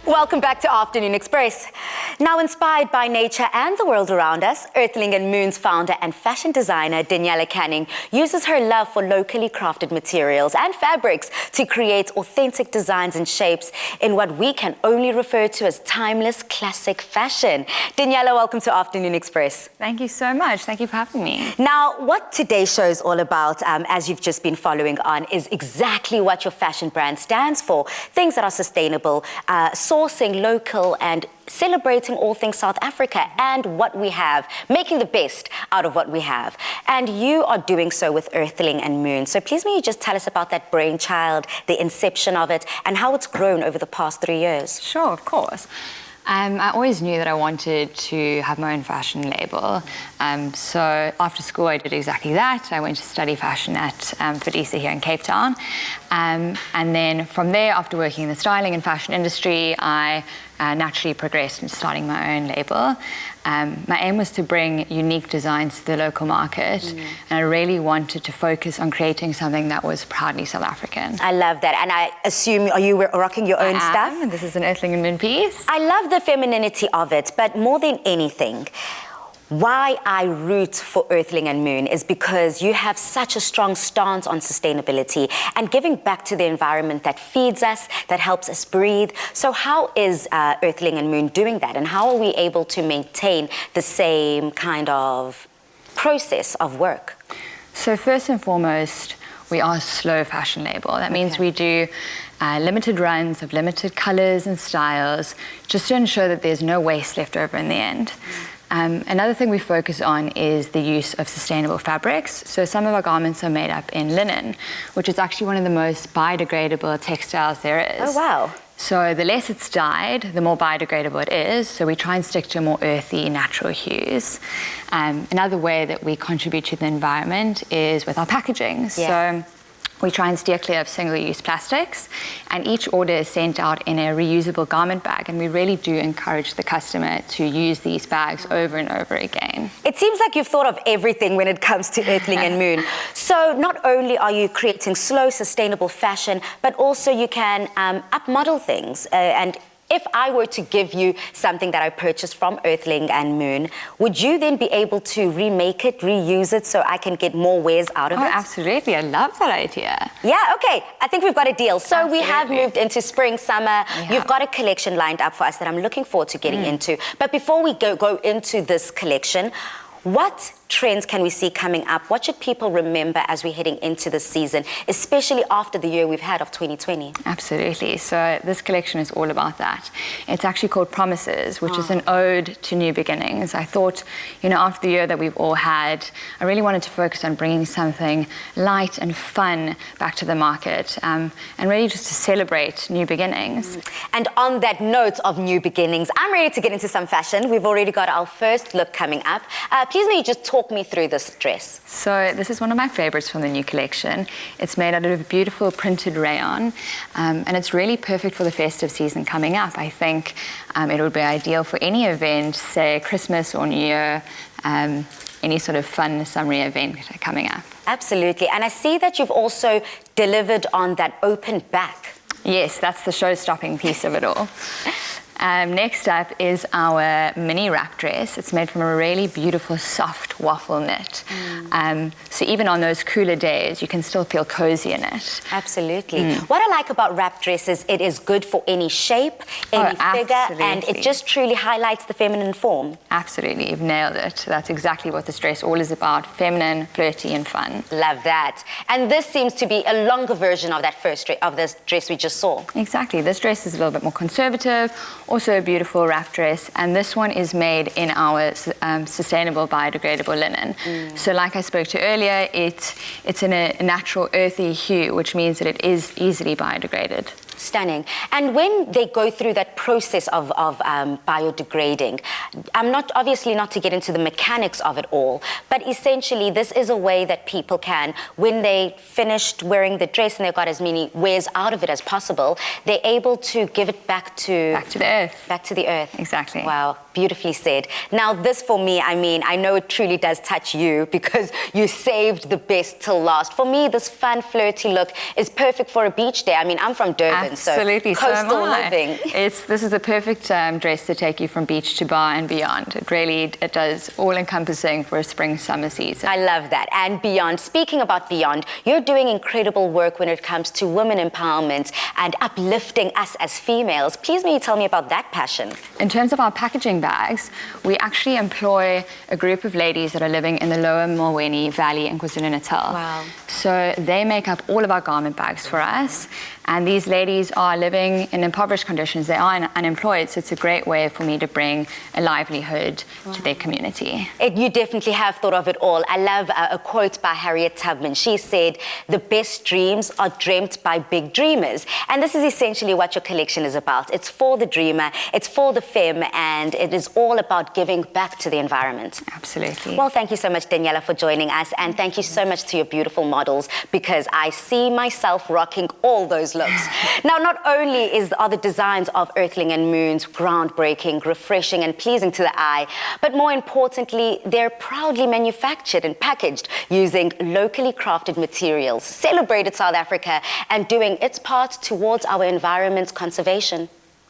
Welcome back to Afternoon Express. Now inspired by nature and the world around us, Earthling Moon's founder and fashion designer Daniela Canny uses her love for locally crafted materials and fabrics to create authentic designs and shapes in what we can only refer to as timeless classic fashion. Daniela, welcome to Afternoon Express. Thank you so much. Thank you for having me. Now, what today's show is all about, as you've just been following on, is exactly what your fashion brand stands for. Things that are sustainable, sourcing local and celebrating all things South Africa and what we have, making the best out of what we have. And you are doing so with Earthling Moon. So please may you just tell us about that brainchild, the inception of it, and how it's grown over the past 3 years. Sure, of course. I always knew that I wanted to have my own fashion label. So after school, I did exactly that. I went to study fashion at Fadisa here in Cape Town. And then from there, after working in the styling and fashion industry, I naturally progressed into starting my own label. My aim was to bring unique designs to the local market, and I really wanted to focus on creating something that was proudly South African. I love that, and I assume, are you rocking your own stuff? And this is an Earthling Moon piece. I love the femininity of it, but more than anything, why I root for Earthling Moon is because you have such a strong stance on sustainability and giving back to the environment that feeds us, that helps us breathe. So how is Earthling Moon doing that, and how are we able to maintain the same kind of process of work? So first and foremost, we are a slow fashion label. That means we do limited runs of limited colors and styles, just to ensure that there's no waste left over in the end. Another thing we focus on is the use of sustainable fabrics. So some of our garments are made up in linen, which is actually one of the most biodegradable textiles there is. Oh, wow. So the less it's dyed, the more biodegradable it is. So we try and stick to more earthy, natural hues. Another way that we contribute to the environment is with our packaging. Yeah. So we try and steer clear of single-use plastics, and each order is sent out in a reusable garment bag, and we really do encourage the customer to use these bags over and over again. It seems like you've thought of everything when it comes to Earthling Moon. So not only are you creating slow, sustainable fashion, but also you can upmodel things. And if I were to give you something that I purchased from Earthling Moon, would you then be able to remake it, reuse it, so I can get more wears out of it? Absolutely. I love that idea. Yeah, okay. I think we've got a deal. So we have moved into spring, summer. You've got a collection lined up for us that I'm looking forward to getting into. But before we go into this collection, what trends can we see coming up? What should people remember as we're heading into this season, especially after the year we've had of 2020? Absolutely. So this collection is all about that. It's actually called Promises, which is an ode to new beginnings. I thought, you know, after the year that we've all had, I really wanted to focus on bringing something light and fun back to the market, and really just to celebrate new beginnings. And on that note of new beginnings, I'm ready to get into some fashion. We've already got our first look coming up. Please may you just talk me through this dress. So this is one of my favorites from the new collection. It's made out of beautiful printed rayon, and it's really perfect for the festive season coming up. I think it would be ideal for any event, say Christmas or New Year, any sort of fun summery event coming up. Absolutely. And I see that you've also delivered on that open back. Yes, that's the show-stopping piece of it all. Next up is our mini wrap dress. It's made from a really beautiful, soft waffle knit. So even on those cooler days, you can still feel cozy in it. Absolutely. What I like about wrap dresses, it is good for any shape, any figure, and it just truly highlights the feminine form. Absolutely, you've nailed it. That's exactly what this dress all is about: feminine, flirty, and fun. Love that. And this seems to be a longer version of that of this dress we just saw. Exactly. This dress is a little bit more conservative. Also a beautiful wrap dress, and this one is made in our sustainable biodegradable linen. So like I spoke to earlier, it's in a natural earthy hue, which means that it is easily biodegraded. Stunning. And when they go through that process of biodegrading, I'm obviously not to get into the mechanics of it all, but essentially this is a way that people can, when they finished wearing the dress and they've got as many wears out of it as possible, they're able to give it back to the earth. Back to the earth. Exactly. Wow. beautifully said. Now, this for me, I mean, I know it truly does touch you because you saved the best till last. For me, this fun, flirty look is perfect for a beach day. I mean, I'm from Durban, Absolutely. so coastal living. This is a perfect dress to take you from beach to bar and beyond. It does all-encompassing for a spring-summer season. I love that. And beyond, speaking about beyond, you're doing incredible work when it comes to women empowerment and uplifting us as females. Please may you tell me about that passion? In terms of our packaging bags, we actually employ a group of ladies that are living in the lower Mulweni Valley in KwaZulu-Natal. Wow. So they make up all of our garment bags for us. And these ladies are living in impoverished conditions. They are unemployed, so it's a great way for me to bring a livelihood to their community. You definitely have thought of it all. I love a quote by Harriet Tubman. She said, "The best dreams are dreamt by big dreamers." And this is essentially what your collection is about. It's for the dreamer, it's for the femme, and it is all about giving back to the environment. Absolutely. Well, thank you so much, Daniela, for joining us. And thank you so much to your beautiful models, because I see myself rocking all those looks. Now, not only are the designs of Earthling and Moons groundbreaking, refreshing and pleasing to the eye, but more importantly, they're proudly manufactured and packaged using locally crafted materials, celebrated South Africa and doing its part towards our environment's conservation.